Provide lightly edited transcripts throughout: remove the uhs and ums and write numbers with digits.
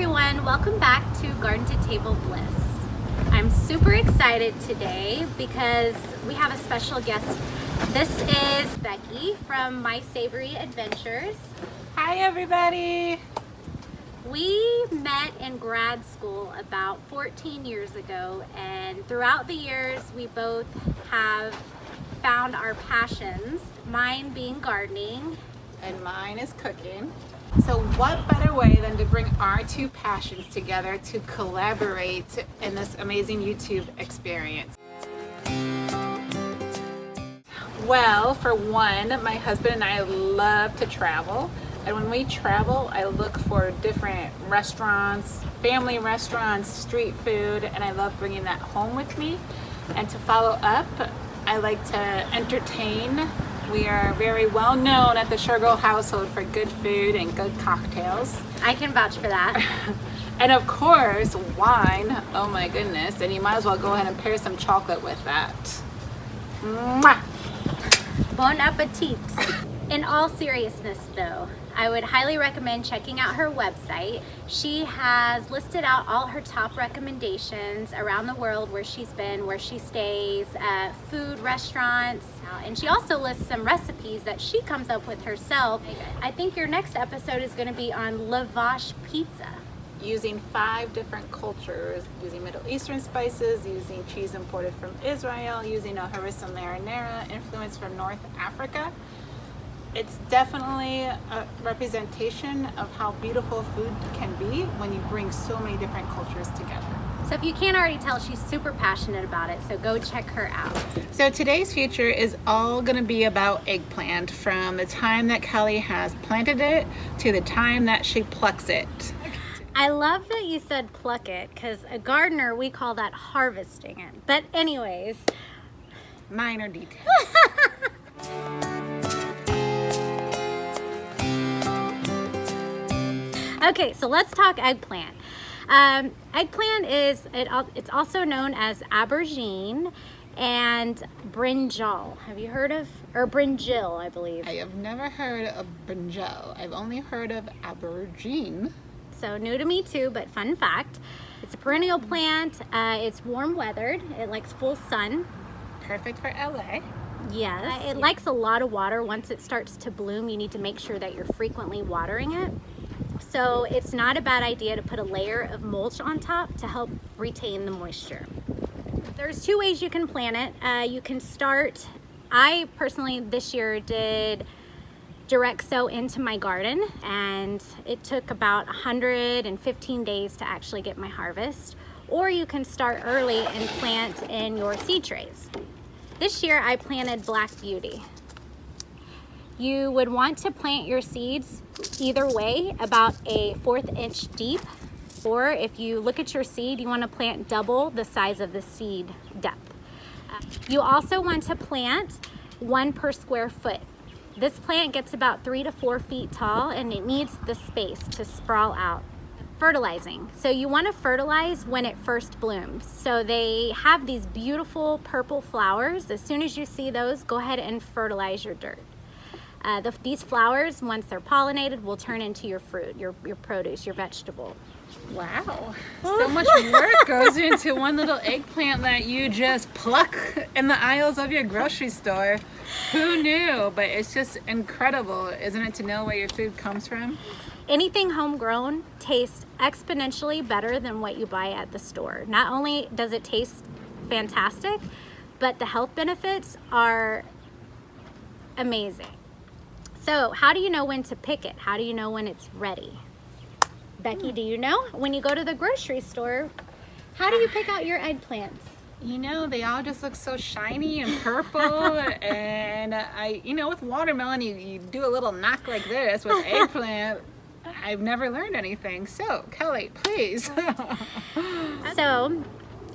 everyone, welcome back to Garden to Table Bliss. I'm super excited today because we have a special guest. This is Becky from Mysavoryadventures. Hi everybody! We met in grad school about 14 years ago, and throughout the years we both have found our passions, mine being gardening. And mine is cooking. So what better way than to bring our two passions together to collaborate in this amazing YouTube experience? Well, for one, my husband and I love to travel. And when we travel, I look for different restaurants, family restaurants, street food, and I love bringing that home with me. And to follow up, I like to entertain. We are very well known at the Sugar household for good food and good cocktails. I can vouch for that. And of course, wine. Oh my goodness. And you might as well go ahead and pair some chocolate with that. Mwah! Bon appetit. In all seriousness though, I would highly recommend checking out her website. She has listed out all her top recommendations around the world, where she's been, where she stays, food, restaurants, and she also lists some recipes that she comes up with herself. I think your next episode is going to be on lavash pizza. Using 5 different cultures, using Middle Eastern spices, using cheese imported from Israel, using a harissa marinara influence from North Africa. It's definitely a representation of how beautiful food can be when you bring so many different cultures together. So if you can't already tell, she's super passionate about it, so go check her out. So today's feature is all going to be about eggplant, from the time that Kelly has planted it to the time that she plucks it. I love that you said pluck it, because a gardener, we call that harvesting it. But anyways. Minor details. Okay, so let's talk eggplant. Eggplant it's also known as aubergine and brinjal. Have you heard of, or brinjal, I believe. I have never heard of brinjal. I've only heard of aubergine. So new to me too, but fun fact, it's a perennial plant. It's warm weathered. It likes full sun. Perfect for LA. Yes. It likes a lot of water. Once it starts to bloom, you need to make sure that you're frequently watering it. So it's not a bad idea to put a layer of mulch on top to help retain the moisture. There's 2 ways you can plant it. You can start, I personally this year did direct sow into my garden, and it took about 115 days to actually get my harvest. Or you can start early and plant in your seed trays. This year I planted Black Beauty. You would want to plant your seeds either way, about a 1/4 inch deep, or if you look at your seed, you want to plant double the size of the seed depth. You also want to plant 1 per square foot. This plant gets about 3 to 4 feet tall, and it needs the space to sprawl out. Fertilizing. So you want to fertilize when it first blooms. So they have these beautiful purple flowers. As soon as you see those, go ahead and fertilize your dirt. These flowers, once they're pollinated, will turn into your fruit, your produce, your vegetable. Wow, so much work goes into one little eggplant that you just pluck in the aisles of your grocery store. Who knew? But it's just incredible, isn't it, to know where your food comes from? Anything homegrown tastes exponentially better than what you buy at the store. Not only does it taste fantastic, but the health benefits are amazing. So how do you know when to pick it? How do you know when it's ready? Becky, do you know? When you go to the grocery store, how do you pick out your eggplants? You know, they all just look so shiny and purple. And with watermelon, you do a little knock like this. With eggplant, I've never learned anything. So, Kelly, please. So,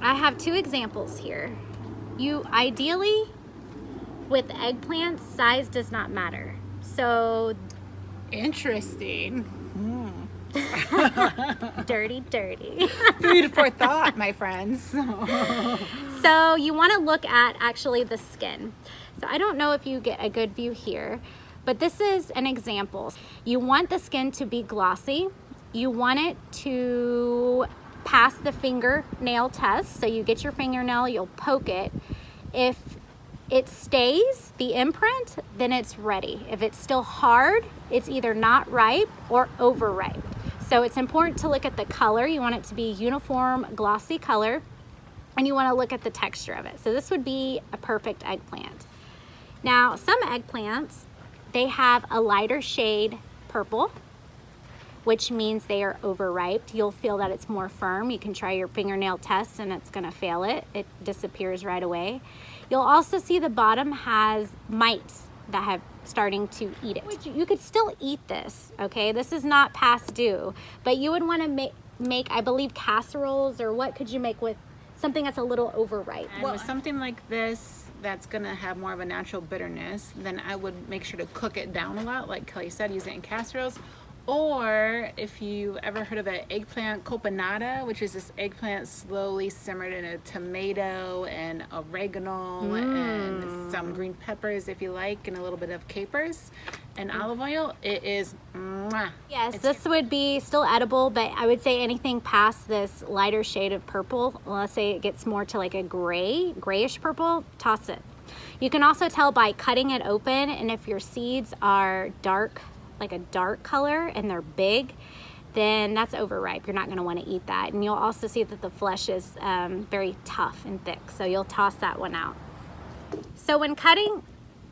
I have 2 examples here. You ideally, with eggplants, size does not matter. So, interesting. Dirty. Food for thought, my friends. So you want to look at actually the skin. So I don't know if you get a good view here, but this is an example. You want the skin to be glossy, you want it to pass the fingernail test. So you get your fingernail, you'll poke it. If it stays the imprint, then it's ready. If it's still hard, it's either not ripe or overripe. So it's important to look at the color. You want it to be uniform, glossy color, and you want to look at the texture of it. So this would be a perfect eggplant. Now, some eggplants, they have a lighter shade purple, which means they are overripe. You'll feel that it's more firm. You can try your fingernail test and it's gonna fail it. It disappears right away. You'll also see the bottom has mites that have starting to eat it. You could still eat this, okay? This is not past due, but you would wanna make, I believe, casseroles, or what could you make with something that's a little overripe? And with something like this that's gonna have more of a natural bitterness, then I would make sure to cook it down a lot, like Kelly said, use it in casseroles. Or if you ever heard of an eggplant caponata, which is this eggplant slowly simmered in a tomato and oregano and some green peppers if you like, and a little bit of capers and olive oil, it is mwah. Yes, this would be still edible, but I would say anything past this lighter shade of purple, let's say it gets more to like a grayish purple, toss it. You can also tell by cutting it open, and if your seeds are dark, like a dark color, and they're big, then that's overripe. You're not going to want to eat that. And you'll also see that the flesh is very tough and thick, so you'll toss that one out. So when cutting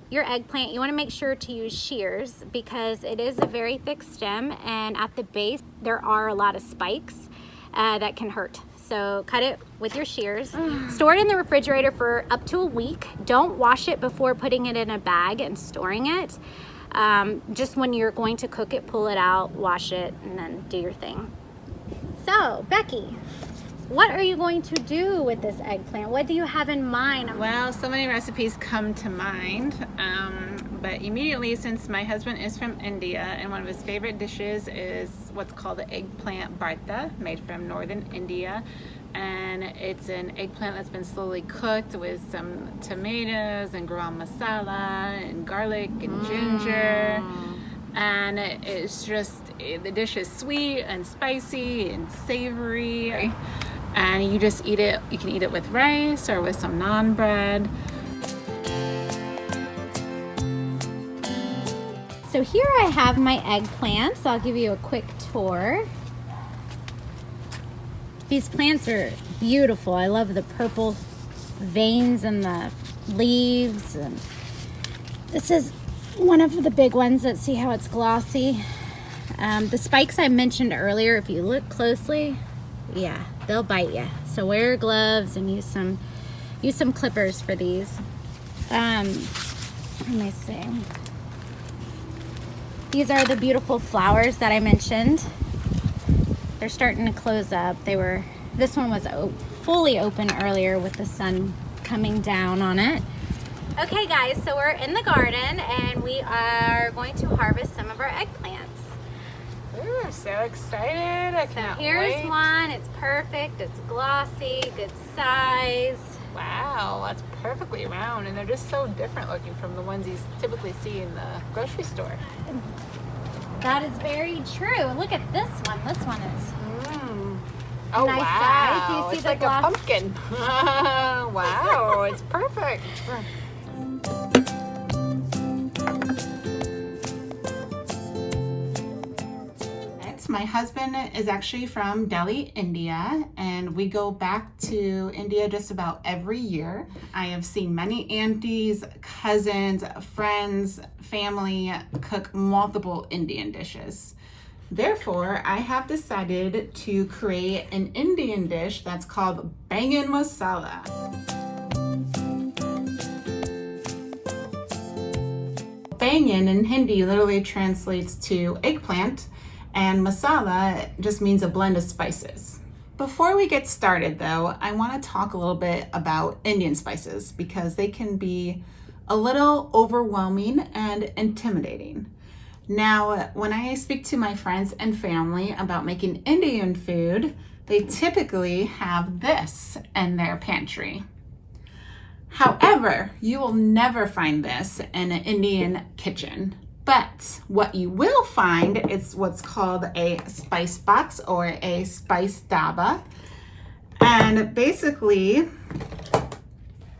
your eggplant, you want to make sure to use shears because it is a very thick stem, and at the base there are a lot of spikes that can hurt. So cut it with your shears. Store it in the refrigerator for up to a week. Don't wash it before putting it in a bag and storing it. Just when you're going to cook it, pull it out, wash it, and then do your thing. So, Becky, what are you going to do with this eggplant? What do you have in mind? Well, so many recipes come to mind, but immediately, since my husband is from India and one of his favorite dishes is what's called the Eggplant Bharta, made from northern India. And it's an eggplant that's been slowly cooked with some tomatoes and Garam Masala and garlic and ginger. And it's just, the dish is sweet and spicy and savory. And you just eat it, you can eat it with rice or with some naan bread. So here I have my eggplant, so I'll give you a quick tour. These plants are beautiful. I love the purple veins and the leaves. And this is one of the big ones. Let's see how it's glossy. The spikes I mentioned earlier, if you look closely, yeah, they'll bite you. So wear gloves and use some clippers for these. Let me see. These are the beautiful flowers that I mentioned. They're starting to close up. This one was fully open earlier with the sun coming down on it. Okay guys, so we're in the garden and we are going to harvest some of our eggplants. Ooh, so excited. I can't wait. Here's one. It's perfect. It's glossy, good size. Wow, that's perfectly round, and they're just so different looking from the ones you typically see in the grocery store. That is very true. Look at this one. This one is oh nice wow! size. You see it's the like gloss? a pumpkin. Wow, it's perfect. My husband is actually from Delhi, India, and we go back to India just about every year. I have seen many aunties, cousins, friends, family cook multiple Indian dishes. Therefore, I have decided to create an Indian dish that's called Baingan Masala. Baingan in Hindi literally translates to eggplant, and masala just means a blend of spices. Before we get started though, I want to talk a little bit about Indian spices because they can be a little overwhelming and intimidating. Now, when I speak to my friends and family about making Indian food, they typically have this in their pantry. However, you will never find this in an Indian kitchen. But what you will find is what's called a spice box or a spice dabba. And basically,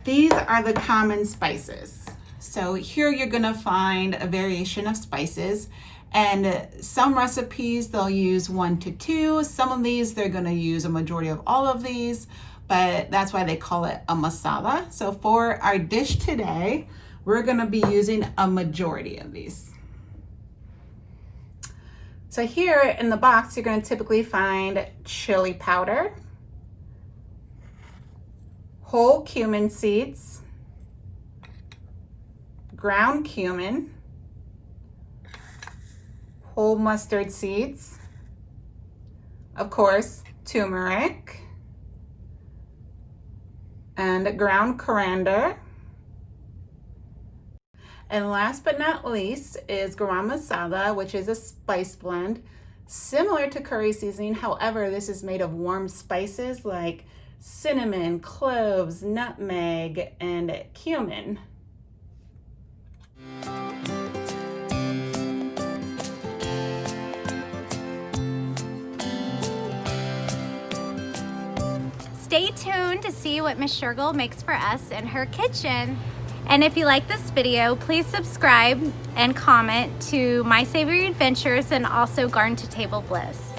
these are the common spices. So here you're gonna find a variation of spices, and some recipes they'll use 1 to 2. Some of these they're gonna use a majority of all of these, but that's why they call it a masala. So for our dish today, we're gonna be using a majority of these. So here in the box, you're gonna typically find chili powder, whole cumin seeds, ground cumin, whole mustard seeds, of course, turmeric, and ground coriander. And last but not least is Garam Masala, which is a spice blend similar to curry seasoning. However, this is made of warm spices like cinnamon, cloves, nutmeg, and cumin. Stay tuned to see what Miss Shergill makes for us in her kitchen. And if you like this video, please subscribe and comment to My Savory Adventures and also Garden to Table Bliss.